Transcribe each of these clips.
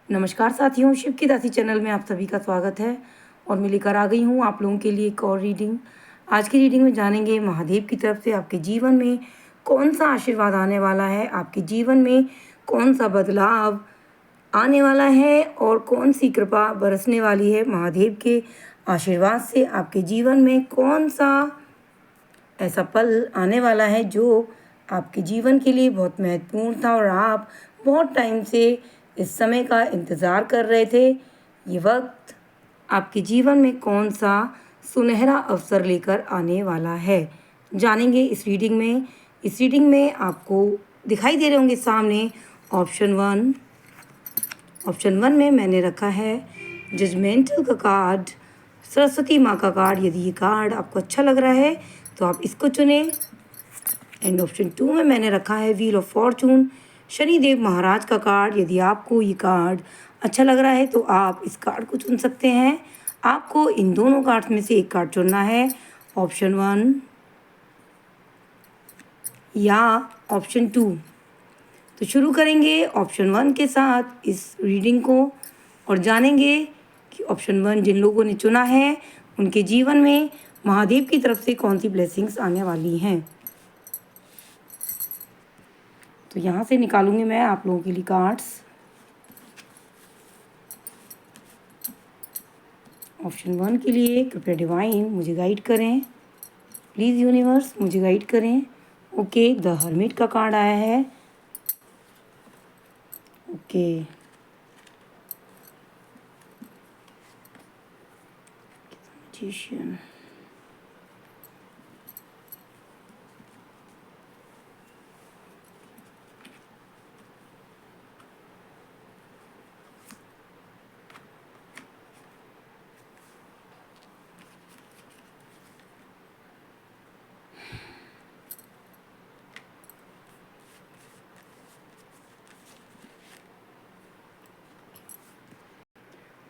नमस्कार साथियों, शिव की दासी चैनल में आप सभी का स्वागत है। और मैं लेकर आ गई हूँ आप लोगों के लिए एक और रीडिंग। आज की रीडिंग में जानेंगे महादेव की तरफ से आपके जीवन में कौन सा आशीर्वाद आने वाला है, आपके जीवन में कौन सा बदलाव आने वाला है और कौन सी कृपा बरसने वाली है। महादेव के आशीर्वाद से आपके जीवन में कौन सा ऐसा पल आने वाला है जो आपके जीवन के लिए बहुत महत्वपूर्ण था और आप बहुत टाइम से इस समय का इंतज़ार कर रहे थे। ये वक्त आपके जीवन में कौन सा सुनहरा अवसर लेकर आने वाला है, जानेंगे इस रीडिंग में। इस रीडिंग में आपको दिखाई दे रहे होंगे सामने ऑप्शन वन में मैंने रखा है जजमेंटल का कार्ड, सरस्वती माँ का कार्ड। यदि ये कार्ड आपको अच्छा लग रहा है तो आप इसको चुनें। एंड ऑप्शन टू में मैंने रखा है व्हील ऑफ फॉर्चून, शनिदेव महाराज का कार्ड। यदि आपको ये कार्ड अच्छा लग रहा है तो आप इस कार्ड को चुन सकते हैं। आपको इन दोनों कार्ड्स में से एक कार्ड चुनना है, ऑप्शन वन या ऑप्शन टू। तो शुरू करेंगे ऑप्शन वन के साथ इस रीडिंग को और जानेंगे कि ऑप्शन वन जिन लोगों ने चुना है उनके जीवन में महादेव की तरफ से कौन सी ब्लेसिंग्स आने वाली हैं। तो यहाँ से निकालूंगी मैं आप लोगों के लिए कार्ड्स। ऑप्शन वन के लिए कृपया डिवाइन मुझे गाइड करें, प्लीज़ यूनिवर्स मुझे गाइड करें। ओके, द हर्मिट का कार्ड आया है। ओके, मैजिशियन,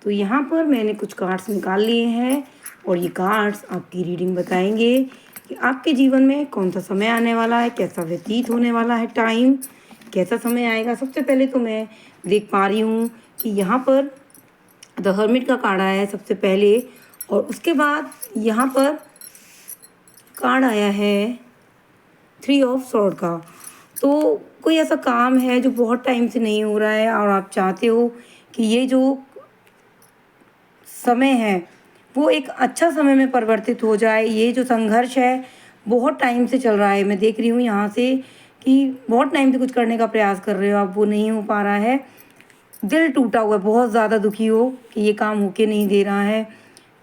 तो यहाँ पर मैंने कुछ कार्ड्स निकाल लिए हैं और ये कार्ड्स आपकी रीडिंग बताएंगे कि आपके जीवन में कौन सा समय आने वाला है, कैसा व्यतीत होने वाला है, टाइम कैसा समय आएगा। सबसे पहले तो मैं देख पा रही हूँ कि यहाँ पर द हर्मिट का कार्ड आया है सबसे पहले, और उसके बाद यहाँ पर कार्ड आया है थ्री ऑफ स्वॉर्ड का। तो कोई ऐसा काम है जो बहुत टाइम से नहीं हो रहा है और आप चाहते हो कि ये जो समय है वो एक अच्छा समय में परिवर्तित हो जाए। ये जो संघर्ष है बहुत टाइम से चल रहा है, मैं देख रही हूँ यहाँ से कि बहुत टाइम से कुछ करने का प्रयास कर रहे हो आप, वो नहीं हो पा रहा है। दिल टूटा हुआ है, बहुत ज़्यादा दुखी हो कि ये काम होके नहीं दे रहा है।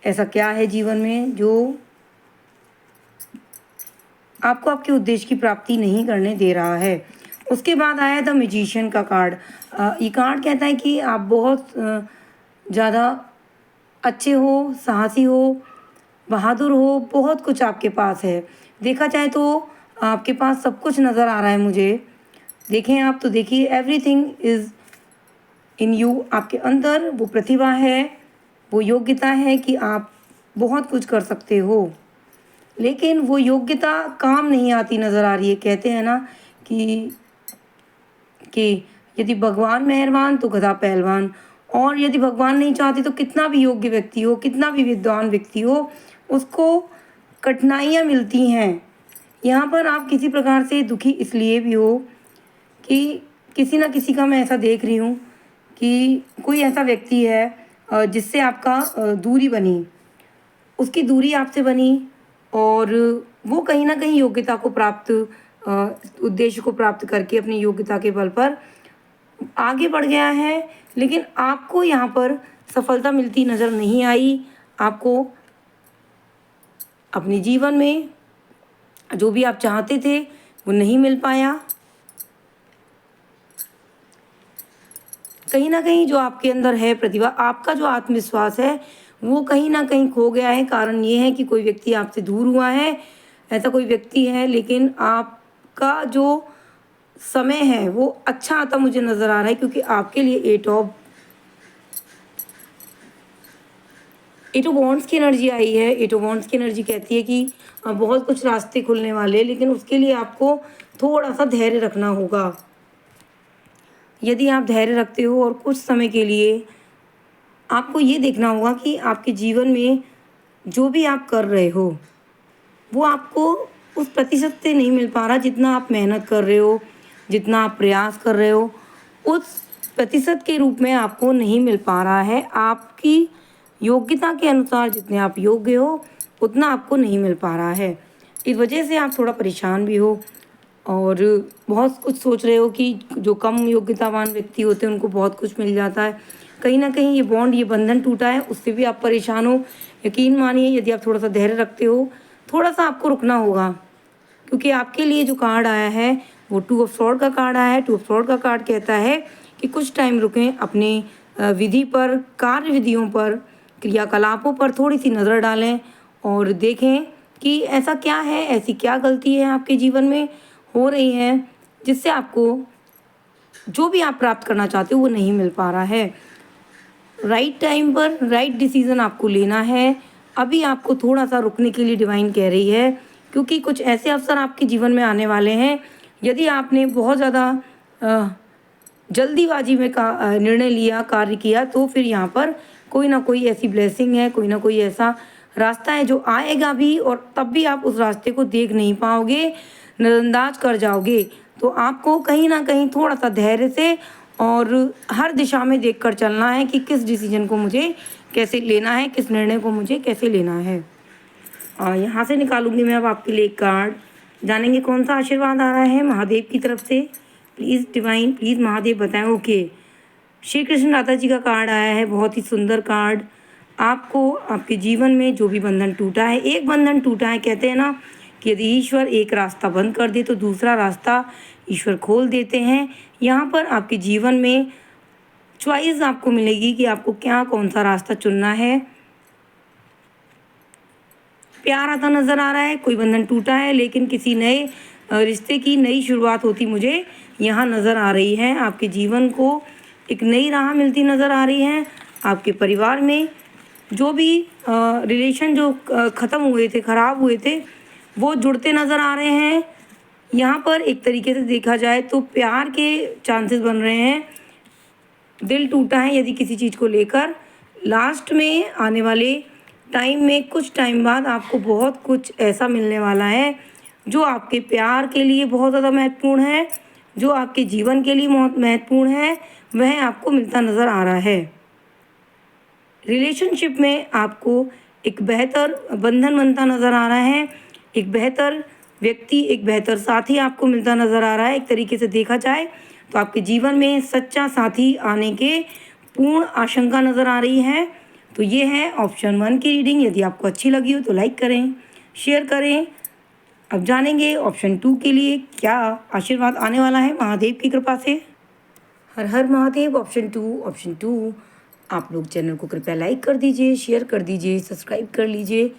ऐसा क्या है जीवन में जो आपको आपके उद्देश्य की प्राप्ति नहीं करने दे रहा है। उसके बाद आया द मैजिशियन का कार्ड। ये कार्ड कहता है कि आप बहुत ज़्यादा अच्छे हो, साहसी हो, बहादुर हो, बहुत कुछ आपके पास है। देखा जाए तो आपके पास सब कुछ नज़र आ रहा है मुझे। देखें आप तो देखिए, एवरीथिंग इज़ इन यू। आपके अंदर वो प्रतिभा है, वो योग्यता है कि आप बहुत कुछ कर सकते हो, लेकिन वो योग्यता काम नहीं आती नज़र आ रही है। कहते हैं ना कि यदि भगवान मेहरबान तो गधा पहलवान, और यदि भगवान नहीं चाहते तो कितना भी योग्य व्यक्ति हो, कितना भी विद्वान व्यक्ति हो, उसको कठिनाइयाँ मिलती हैं। यहाँ पर आप किसी प्रकार से दुखी इसलिए भी हो कि किसी ना किसी का मैं ऐसा देख रही हूँ कि कोई ऐसा व्यक्ति है जिससे आपका दूरी बनी, उसकी दूरी आपसे बनी और वो कहीं ना कहीं योग्यता को प्राप्त उद्देश्य को प्राप्त करके अपनी योग्यता के बल पर आगे बढ़ गया है, लेकिन आपको यहाँ पर सफलता मिलती नज़र नहीं आई। आपको अपने जीवन में जो भी आप चाहते थे वो नहीं मिल पाया। कहीं ना कहीं जो आपके अंदर है प्रतिभा, आपका जो आत्मविश्वास है वो कहीं ना कहीं खो गया है। कारण ये है कि कोई व्यक्ति आपसे दूर हुआ है, ऐसा कोई व्यक्ति है, लेकिन आपका जो समय है वो अच्छा आता मुझे नज़र आ रहा है, क्योंकि आपके लिए एट ऑफ वॉन्ड्स की एनर्जी आई है। एट ऑफ वॉन्ड्स की एनर्जी कहती है कि बहुत कुछ रास्ते खुलने वाले हैं, लेकिन उसके लिए आपको थोड़ा सा धैर्य रखना होगा। यदि आप धैर्य रखते हो और कुछ समय के लिए आपको ये देखना होगा कि आपके जीवन में जो भी आप कर रहे हो वो आपको उस प्रतिशत से नहीं मिल पा रहा जितना आप मेहनत कर रहे हो, जितना आप प्रयास कर रहे हो, उस प्रतिशत के रूप में आपको नहीं मिल पा रहा है। आपकी योग्यता के अनुसार जितने आप योग्य हो उतना आपको नहीं मिल पा रहा है। इस वजह से आप थोड़ा परेशान भी हो और बहुत कुछ सोच रहे हो कि जो कम योग्यतावान व्यक्ति होते हैं उनको बहुत कुछ मिल जाता है। कहीं न कहीं ये बॉन्ड, ये बंधन टूटा है, उससे भी आप परेशान हो। यकीन मानिए, यदि आप थोड़ा-सा धैर्य रखते हो, थोड़ा-सा आपको रुकना होगा, क्योंकि आपके लिए जो कार्ड आया है वो टू ऑफ स्वॉर्ड का कार्ड आया है। टू ऑफ स्वॉर्ड का कार्ड कहता है कि कुछ टाइम रुकें, अपने विधि पर, कार्य विधियों पर, क्रियाकलापों पर थोड़ी-सी नज़र डालें और देखें कि ऐसा क्या है, ऐसी क्या गलती है आपके जीवन में हो रही है जिससे आपको जो भी आप प्राप्त करना चाहते हो वो नहीं मिल पा रहा है। राइट टाइम पर राइट डिसीज़न आपको लेना है। अभी आपको थोड़ा-सा रुकने के लिए डिवाइन कह रही है, क्योंकि कुछ ऐसे अवसर आपके जीवन में आने वाले हैं। यदि आपने बहुत ज़्यादा अ, जल्दीबाजी में निर्णय लिया, कार्य किया, तो फिर यहाँ पर कोई ना कोई ऐसी ब्लेसिंग है, कोई ना कोई ऐसा रास्ता है जो आएगा भी और तब भी आप उस रास्ते को देख नहीं पाओगे, नज़रअंदाज कर जाओगे। तो आपको कहीं न कहीं थोड़ा-सा धैर्य से और हर दिशा में देखकर चलना है कि किस डिसीज़न को मुझे कैसे लेना है, किस निर्णय को मुझे कैसे लेना है। यहाँ से निकालूँगी मैं अब आपके लिए एक कार्ड। जानेंगे कौन सा आशीर्वाद आ रहा है महादेव की तरफ से। प्लीज़ डिवाइन, प्लीज़ महादेव बताएँ। ओके, श्री कृष्ण राधा जी का कार्ड आया है, बहुत ही सुंदर कार्ड। आपको आपके जीवन में जो भी बंधन टूटा है, एक बंधन टूटा है, कहते हैं ना कि यदि ईश्वर एक रास्ता बंद कर दे तो दूसरा रास्ता ईश्वर खोल देते हैं। यहाँ पर आपके जीवन में चॉइस आपको मिलेगी कि आपको क्या, कौन सा रास्ता चुनना है। प्यार आता नज़र आ रहा है, कोई बंधन टूटा है लेकिन किसी नए रिश्ते की नई शुरुआत होती मुझे यहाँ नज़र आ रही है। आपके जीवन को एक नई राह मिलती नज़र आ रही है। आपके परिवार में जो भी रिलेशन जो ख़त्म हुए थे, ख़राब हुए थे, वो जुड़ते नज़र आ रहे हैं। यहाँ पर एक तरीके से देखा जाए तो प्यार के चांसेस बन रहे हैं। दिल टूटा है यदि किसी चीज़ को लेकर, लास्ट में आने वाले टाइम में कुछ टाइम बाद आपको बहुत कुछ ऐसा मिलने वाला है जो आपके प्यार के लिए बहुत ज़्यादा महत्वपूर्ण है, जो आपके जीवन के लिए बहुत महत्वपूर्ण है, वह आपको मिलता नज़र आ रहा है। रिलेशनशिप में आपको एक बेहतर बंधन बनता नज़र आ रहा है, एक बेहतर व्यक्ति, एक बेहतर साथी आपको मिलता नज़र आ रहा है। एक तरीके से देखा जाए तो आपके जीवन में सच्चा साथी आने के पूर्ण आशंका नज़र आ रही है। तो ये है ऑप्शन 1 की रीडिंग। यदि आपको अच्छी लगी हो तो लाइक करें, शेयर करें। अब जानेंगे ऑप्शन 2 के लिए क्या आशीर्वाद आने वाला है महादेव की कृपा से। हर हर महादेव। ऑप्शन 2 आप लोग चैनल को कृपया लाइक कर दीजिए, शेयर कर दीजिए, सब्सक्राइब कर लीजिए।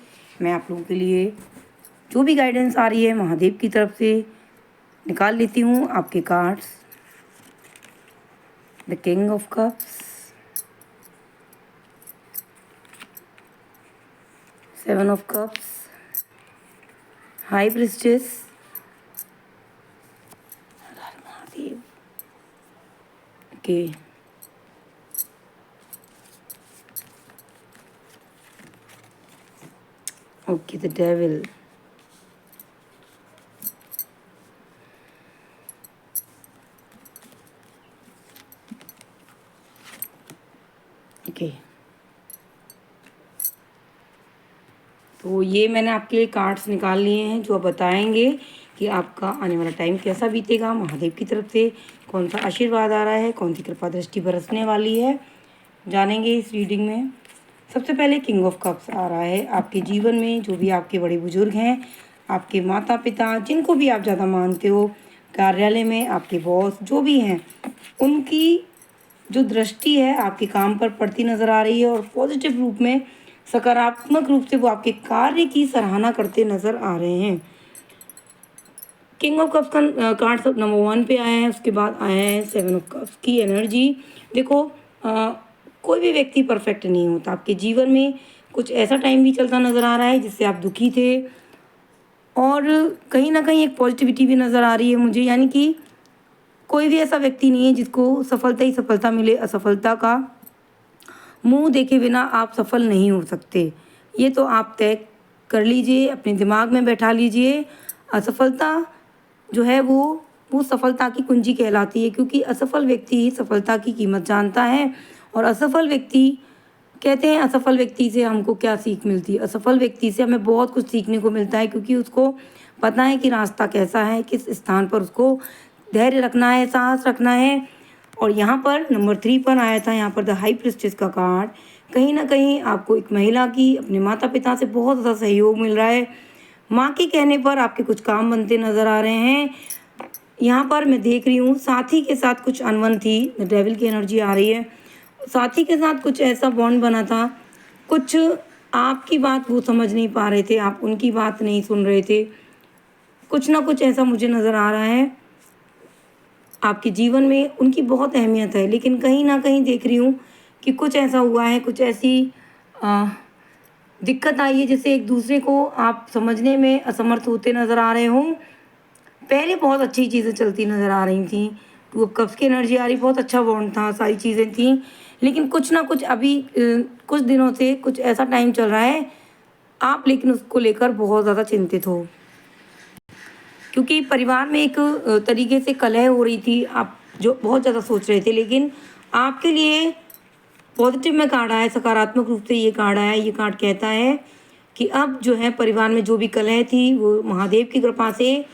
मैं आप लोगों के लिए जो भी गाइडेंस आ रही है महादेव की तरफ से निकाल लेती हूँ आपके cards. The king of cups, 7 of cups, high priestess, Mahadev. Okay, okay, the devil. Okay, तो ये मैंने आपके लिए कार्ड्स निकाल लिए हैं जो बताएंगे कि आपका आने वाला टाइम कैसा बीतेगा। महादेव की तरफ से कौन सा आशीर्वाद आ रहा है, कौन सी कृपा दृष्टि बरसने वाली है, जानेंगे इस रीडिंग में। सबसे पहले किंग ऑफ कप्स आ रहा है। आपके जीवन में जो भी आपके बड़े बुजुर्ग हैं, आपके माता पिता, जिनको भी आप ज़्यादा मानते हो, कार्यालय में आपके बॉस जो भी हैं, उनकी जो दृष्टि है आपके काम पर पड़ती नज़र आ रही है और पॉजिटिव रूप में, सकारात्मक रूप से वो आपके कार्य की सराहना करते नज़र आ रहे हैं। किंग ऑफ कप्स का कार्ड सब नंबर 1 पे आया है, उसके बाद आया है 7 ऑफ कप्स की एनर्जी। देखो, कोई भी व्यक्ति परफेक्ट नहीं होता। आपके जीवन में कुछ ऐसा टाइम भी चलता नज़र आ रहा है जिससे आप दुखी थे और कहीं ना कहीं एक पॉजिटिविटी भी नज़र आ रही है मुझे, यानी कि कोई भी ऐसा व्यक्ति नहीं है जिसको सफलता ही सफलता मिले। असफलता का मुंह देखे बिना आप सफल नहीं हो सकते। ये तो आप तय कर लीजिए, अपने दिमाग में बैठा लीजिए। असफलता जो है वो सफलता की कुंजी कहलाती है, क्योंकि असफल व्यक्ति ही सफलता की कीमत जानता है। और असफल व्यक्ति कहते हैं, असफल व्यक्ति से हमको क्या सीख मिलती है? असफल व्यक्ति से हमें बहुत कुछ सीखने को मिलता है, क्योंकि उसको पता है कि रास्ता कैसा है, किस स्थान पर उसको धैर्य रखना है, साहस रखना है। और यहाँ पर नंबर 3 पर आया था, यहाँ पर द हाई प्रीस्टेस का कार्ड। कहीं ना कहीं आपको एक महिला की अपने माता पिता से बहुत ज़्यादा सहयोग मिल रहा है। माँ के कहने पर आपके कुछ काम बनते नज़र आ रहे हैं। यहाँ पर मैं देख रही हूँ साथी के साथ कुछ अनबन थी, डेविल की एनर्जी आ रही है। साथी के साथ कुछ ऐसा बॉन्ड बना था, कुछ आपकी बात वो समझ नहीं पा रहे थे, आप उनकी बात नहीं सुन रहे थे। कुछ ना कुछ ऐसा मुझे नज़र आ रहा है। आपके जीवन में उनकी बहुत अहमियत है, लेकिन कहीं ना कहीं देख रही हूँ कि कुछ ऐसा हुआ है, कुछ ऐसी दिक्कत आई है जैसे एक दूसरे को आप समझने में असमर्थ होते नज़र आ रहे हों। पहले बहुत अच्छी चीज़ें चलती नज़र आ रही थी, वो कब्ज़ की एनर्जी आ रही, बहुत अच्छा बॉन्ड था, सारी चीज़ें थी। लेकिन कुछ ना कुछ अभी कुछ दिनों से कुछ ऐसा टाइम चल रहा है, आप लेकिन उसको लेकर बहुत ज़्यादा चिंतित हो, क्योंकि परिवार में एक तरीके से कलह हो रही थी। आप जो बहुत ज़्यादा सोच रहे थे, लेकिन आपके लिए पॉजिटिव में कार्ड आया, सकारात्मक रूप से ये कार्ड आया। ये कार्ड कहता है कि अब जो है परिवार में जो भी कलह थी वो महादेव की कृपा से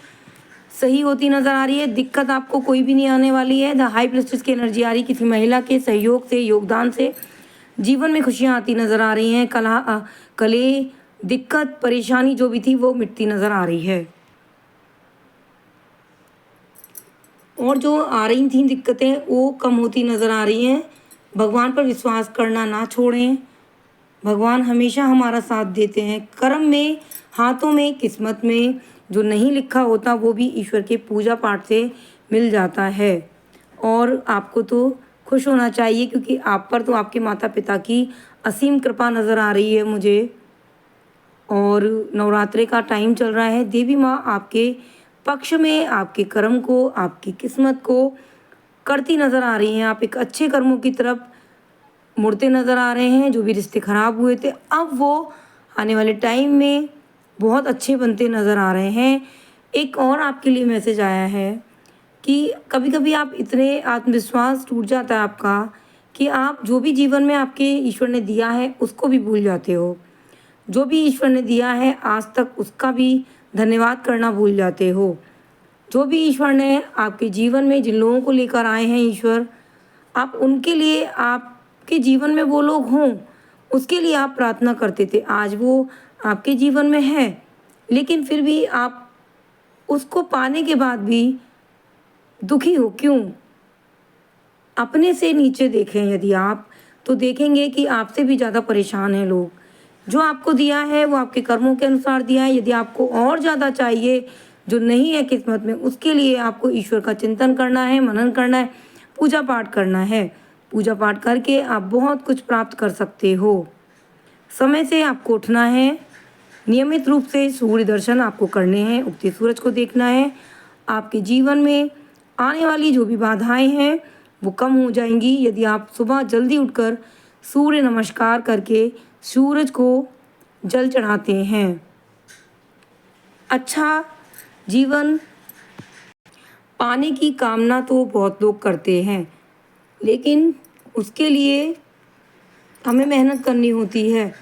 सही होती नज़र आ रही है। दिक्कत आपको कोई भी नहीं आने वाली है। द हाई प्रीस्टेस की एनर्जी आ रही, किसी महिला के सहयोग से, योगदान से जीवन में खुशियाँ आती नज़र आ रही हैं। कलह, दिक्कत, परेशानी जो भी थी वो मिटती नज़र आ रही है। और जो आ रही थी दिक्कतें वो कम होती नज़र आ रही हैं। भगवान पर विश्वास करना ना छोड़ें, भगवान हमेशा हमारा साथ देते हैं। कर्म में, हाथों में, किस्मत में जो नहीं लिखा होता वो भी ईश्वर के पूजा पाठ से मिल जाता है। और आपको तो खुश होना चाहिए, क्योंकि आप पर तो आपके माता पिता की असीम कृपा नज़र आ रही है मुझे। और नवरात्रि का टाइम चल रहा है, देवी माँ आपके पक्ष में, आपके कर्म को, आपकी किस्मत को करती नज़र आ रही हैं। आप एक अच्छे कर्मों की तरफ मुड़ते नज़र आ रहे हैं। जो भी रिश्ते खराब हुए थे, अब वो आने वाले टाइम में बहुत अच्छे बनते नज़र आ रहे हैं। एक और आपके लिए मैसेज आया है कि कभी कभी आप इतने आत्मविश्वास टूट जाता है आपका कि आप जो भी जीवन में आपके ईश्वर ने दिया है उसको भी भूल जाते हो। जो भी ईश्वर ने दिया है आज तक उसका भी धन्यवाद करना भूल जाते हो। जो भी ईश्वर ने आपके जीवन में जिन लोगों को लेकर आए हैं ईश्वर, आप उनके लिए, आपके जीवन में वो लोग हों उसके लिए आप प्रार्थना करते थे। आज वो आपके जीवन में है, लेकिन फिर भी आप उसको पाने के बाद भी दुखी हो क्यों? अपने से नीचे देखें यदि आप, तो देखेंगे कि आपसे भी ज़्यादा परेशान हैं लोग। जो आपको दिया है वो आपके कर्मों के अनुसार दिया है। यदि आपको और ज़्यादा चाहिए जो नहीं है किस्मत में, उसके लिए आपको ईश्वर का चिंतन करना है, मनन करना है, पूजा पाठ करना है। पूजा पाठ करके आप बहुत कुछ प्राप्त कर सकते हो। समय से आपको उठना है, नियमित रूप से सूर्य दर्शन आपको करने हैं, उगते सूरज को देखना है। आपके जीवन में आने वाली जो भी बाधाएं हैं वो कम हो जाएंगी यदि आप सुबह जल्दी उठकर सूर्य नमस्कार करके सूरज को जल चढ़ाते हैं। अच्छा जीवन पाने की कामना तो बहुत लोग करते हैं, लेकिन उसके लिए हमें मेहनत करनी होती है।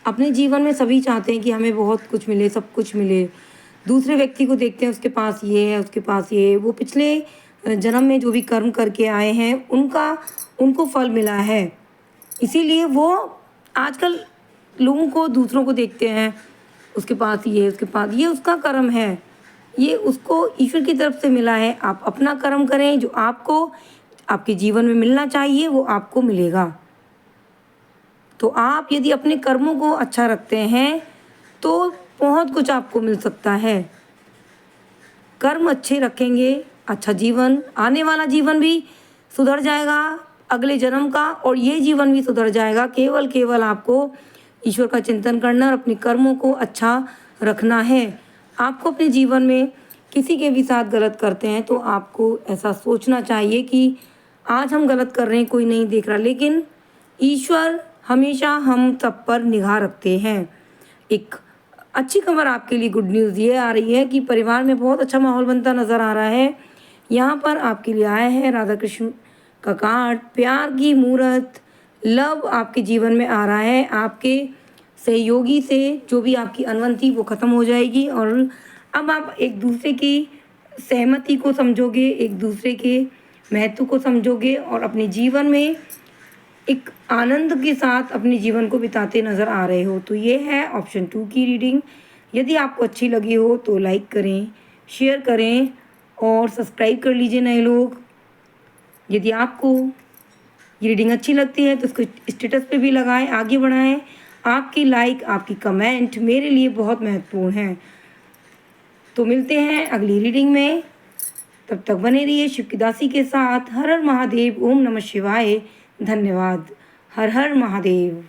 अपने जीवन में सभी चाहते हैं कि हमें बहुत कुछ मिले, सब कुछ मिले। दूसरे व्यक्ति को देखते हैं, उसके पास ये है, उसके पास ये है। वो पिछले जन्म में जो भी कर्म करके आए हैं उनको फल मिला है। इसीलिए वो आजकल लोगों को, दूसरों को देखते हैं, उसके पास ये है, उसके पास ये, उसका कर्म है, ये उसको ईश्वर की तरफ से मिला है। आप अपना कर्म करें, जो आपको आपके जीवन में मिलना चाहिए वो आपको मिलेगा। तो आप यदि अपने कर्मों को अच्छा रखते हैं तो बहुत कुछ आपको मिल सकता है। कर्म अच्छे रखेंगे, अच्छा जीवन, आने वाला जीवन भी सुधर जाएगा, अगले जन्म का और ये जीवन भी सुधर जाएगा। केवल आपको ईश्वर का चिंतन करना और अपने कर्मों को अच्छा रखना है। आपको अपने जीवन में किसी के भी साथ गलत करते हैं तो आपको ऐसा सोचना चाहिए कि आज हम गलत कर रहे हैं, कोई नहीं देख रहा, लेकिन ईश्वर हमेशा हम सब पर निगाह रखते हैं। एक अच्छी खबर आपके लिए, गुड न्यूज़ ये आ रही है कि परिवार में बहुत अच्छा माहौल बनता नज़र आ रहा है। यहाँ पर आपके लिए आया है राधा कृष्ण का कार्ड, प्यार की मूरत, लव आपके जीवन में आ रहा है। आपके सहयोगी से जो भी आपकी अनबन थी वो ख़त्म हो जाएगी और अब आप एक दूसरे की सहमति को समझोगे, एक दूसरे के महत्व को समझोगे और अपने जीवन में एक आनंद के साथ अपने जीवन को बिताते नज़र आ रहे हो। तो ये है ऑप्शन 2 की रीडिंग। यदि आपको अच्छी लगी हो तो लाइक करें, शेयर करें और सब्सक्राइब कर लीजिए नए लोग। यदि आपको ये रीडिंग अच्छी लगती है तो उसको स्टेटस पे भी लगाएं, आगे बढ़ाएं। आपकी लाइक, आपकी कमेंट मेरे लिए बहुत महत्वपूर्ण हैं। तो मिलते हैं अगली रीडिंग में, तब तक बने रहिए शिव की दासी के साथ। हर हर महादेव, ओम नमः शिवाय, धन्यवाद। हर हर महादेव।